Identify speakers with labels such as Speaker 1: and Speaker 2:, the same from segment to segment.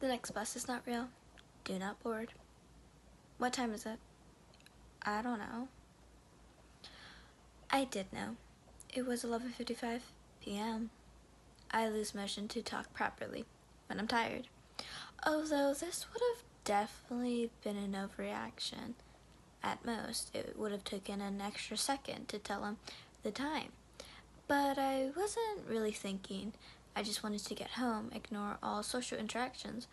Speaker 1: The next bus is not real. Do not board. What time is it? I don't know. I did know. It was 11:55 p.m. I lose motion to talk properly when I'm tired. Although this would have definitely been an overreaction. At most, it would have taken an extra second to tell him the time. But I wasn't really thinking. I just wanted to get home, ignore all social interactions.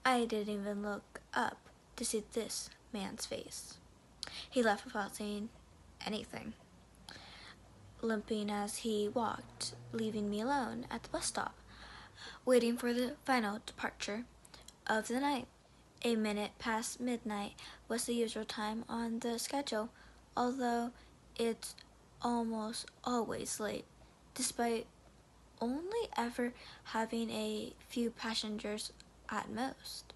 Speaker 1: I didn't even look up to see this man's face. He left without saying anything, limping as he walked, leaving me alone at the bus stop, waiting for the final departure of the night. A minute past midnight was the usual time on the schedule, although it's almost always late, despite only ever having a few passengers at most.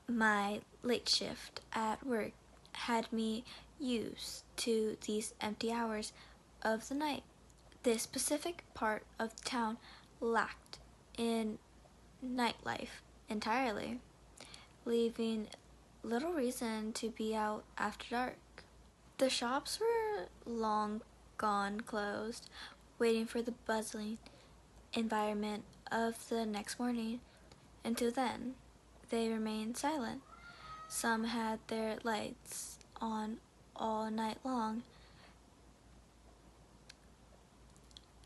Speaker 1: My late shift at work had me used to these empty hours of the night. This specific part of town lacked in nightlife entirely, leaving little reason to be out after dark. The shops were long gone closed, waiting for the bustling environment of the next morning. Until then, they remained silent. Some had their lights on all night long,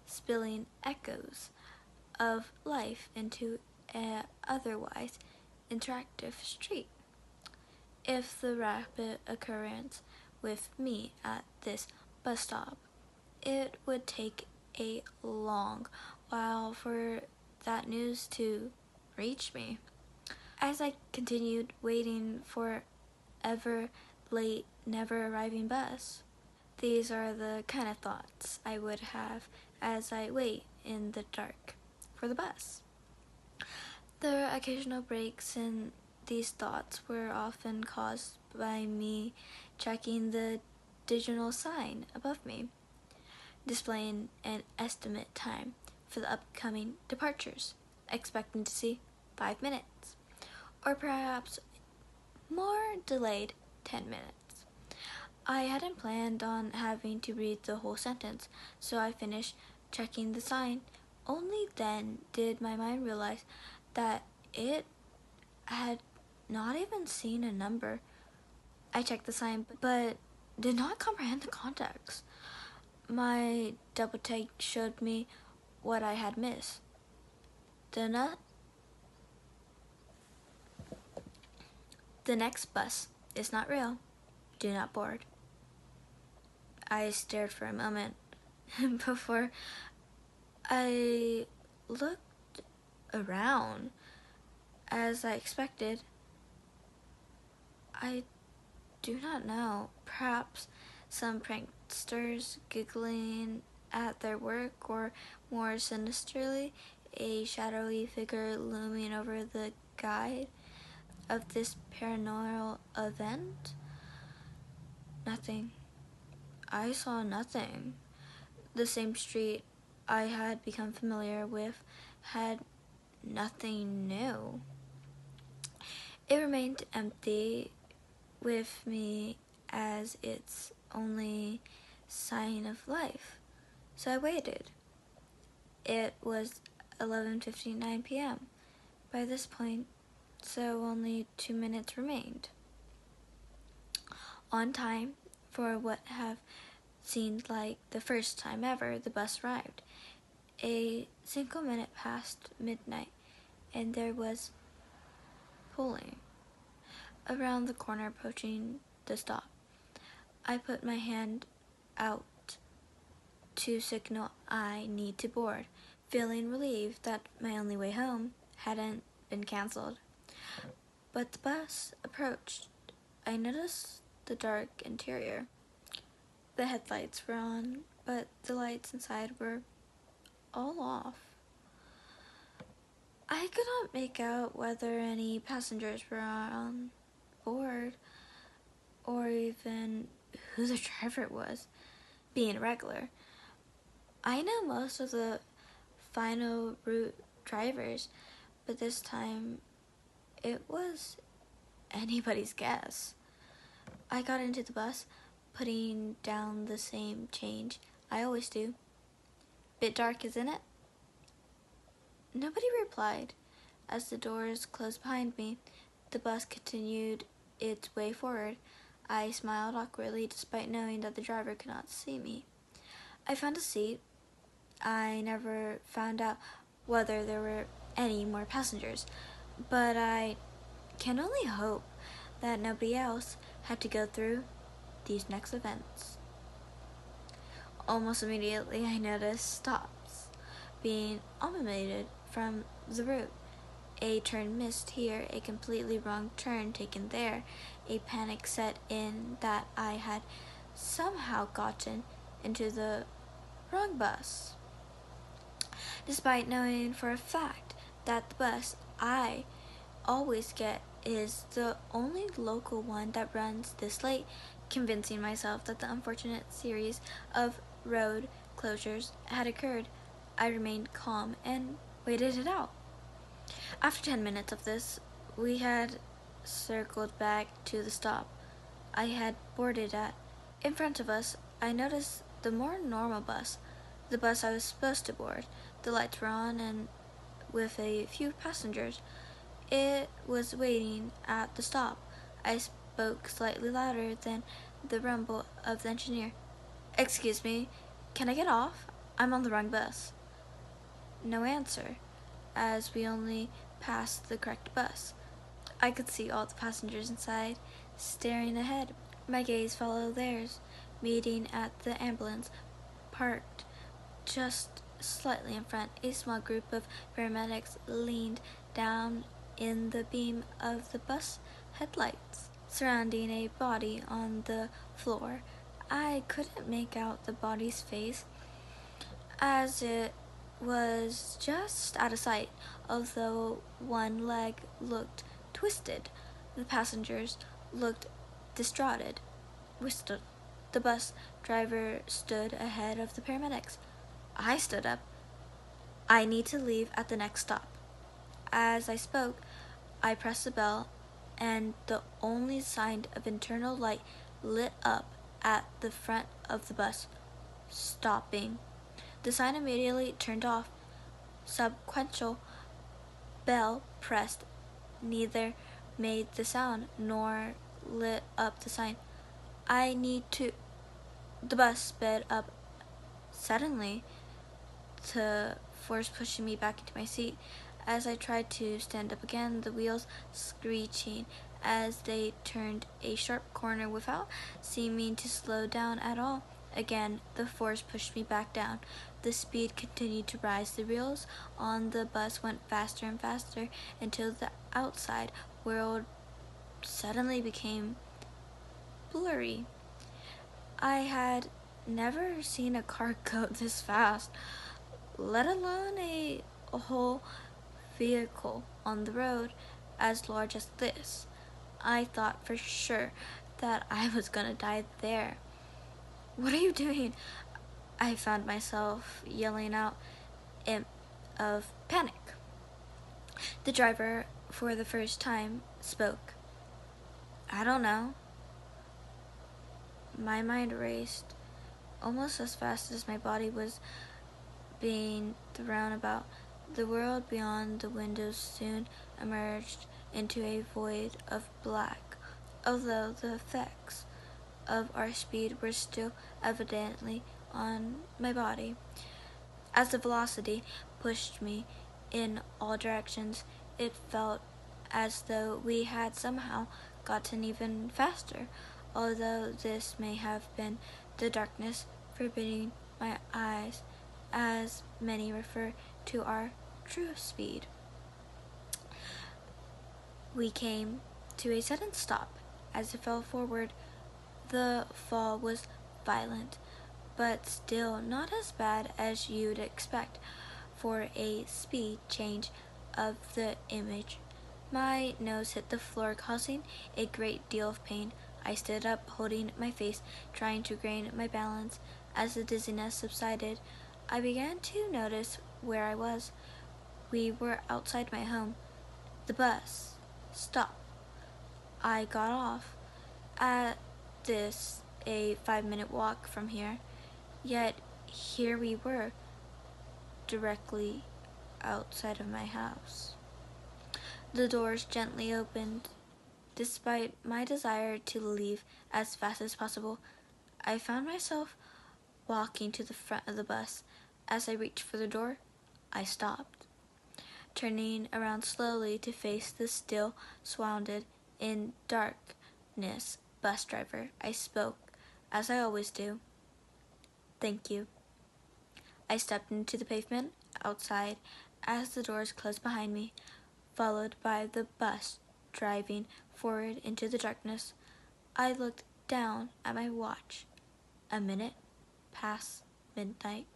Speaker 1: spilling echoes of life into an otherwise interactive street. If the rapid occurrence with me at this bus stop, it would take a long while for that news to reach me. As I continued waiting for ever late, never arriving bus, these are the kind of thoughts I would have as I wait in the dark for the bus. The occasional breaks in these thoughts were often caused by me checking the digital sign above me, displaying an estimate time for the upcoming departures, expecting to see 5 minutes, or perhaps more delayed 10 minutes. I hadn't planned on having to read the whole sentence, so I finished checking the sign. Only then did my mind realize that it had not even seen a number. I checked the sign, but did not comprehend the context. My double take showed me what I had missed. The next bus is not real. Do not board. I stared for a moment before I looked around. As I expected, I do not know. Perhaps some pranksters giggling at their work, or more sinisterly, a shadowy figure looming over the guide of this paranormal event. Nothing. I saw nothing. The same street I had become familiar with had nothing new. It remained empty with me as its only sign of life. So I waited. It was 11:59 p.m. by this point, so only 2 minutes remained. On time for what have seemed like the first time ever the bus arrived. A single minute past midnight, and there was pulling around the corner approaching the stop. I put my hand out to signal I need to board, feeling relieved that my only way home hadn't been canceled. But the bus approached. I noticed the dark interior. The headlights were on, but the lights inside were all off. I could not make out whether any passengers were on board, or even who the driver was. Being a regular, I know most of the final route drivers, but this time it was anybody's guess. I got into the bus, putting down the same change I always do. Bit dark, isn't it? Nobody replied. As the doors closed behind me, the bus continued its way forward. I smiled awkwardly despite knowing that the driver could not see me. I found a seat. I never found out whether there were any more passengers, but I can only hope that nobody else had to go through these next events. Almost immediately, I noticed stops being eliminated from the route. A turn missed here, a completely wrong turn taken there. A panic set in that I had somehow gotten into the wrong bus, despite knowing for a fact that the bus I always get is the only local one that runs this late. Convincing myself that the unfortunate series of road closures had occurred, I remained calm and waited it out. After 10 minutes of this, we had circled back to the stop I had boarded at. In front of us, I noticed the more normal bus, the bus I was supposed to board. The lights were on, and with a few passengers, it was waiting at the stop. I spoke slightly louder than the rumble of the engineer. "Excuse me, can I get off? I'm on the wrong bus." No answer, as we only passed the correct bus. I could see all the passengers inside, staring ahead. My gaze followed theirs, meeting at the ambulance, parked just slightly in front. A small group of paramedics leaned down in the beam of the bus headlights, surrounding a body on the floor. I couldn't make out the body's face, as it was just out of sight, although one leg looked twisted. The passengers looked distraught. The bus driver stood ahead of the paramedics. I stood up. "I need to leave at the next stop." As I spoke, I pressed the bell, and the only sign of internal light lit up at the front of the bus, stopping. The sign immediately turned off. Subsequential bell pressed. Neither made the sound nor lit up the sign. "I need to..." The bus sped up suddenly, the force pushing me back into my seat. As I tried to stand up again, the wheels screeching as they turned a sharp corner without seeming to slow down at all. Again, the force pushed me back down. The speed continued to rise. The wheels on the bus went faster and faster until the outside world suddenly became blurry. I had never seen a car go this fast, let alone a whole vehicle on the road as large as this. I thought for sure that I was gonna die there. "What are you doing?" I found myself yelling out in of panic. The driver, for the first time, spoke. "I don't know." My mind raced almost as fast as my body was being thrown about. The world beyond the windows soon emerged into a void of black, although the effects of our speed were still evidently on my body. As the velocity pushed me in all directions, it felt as though we had somehow gotten even faster, although this may have been the darkness forbidding my eyes, as many refer to our true speed. We came to a sudden stop as it fell forward. The fall was violent, but still not as bad as you'd expect for a speed change of the image. My nose hit the floor, causing a great deal of pain. I stood up, holding my face, trying to gain my balance. As the dizziness subsided, I began to notice where I was. We were outside my home. The bus stopped. I got off at this a 5-minute walk from here, yet here we were, directly outside of my house. The doors gently opened. Despite my desire to leave as fast as possible, I found myself walking to the front of the bus. As I reached for the door, I stopped. Turning around slowly to face the still swathed in darkness bus driver, I spoke, as I always do. "Thank you." I stepped into the pavement outside as the doors closed behind me, followed by the bus driving forward into the darkness. I looked down at my watch. A minute past midnight.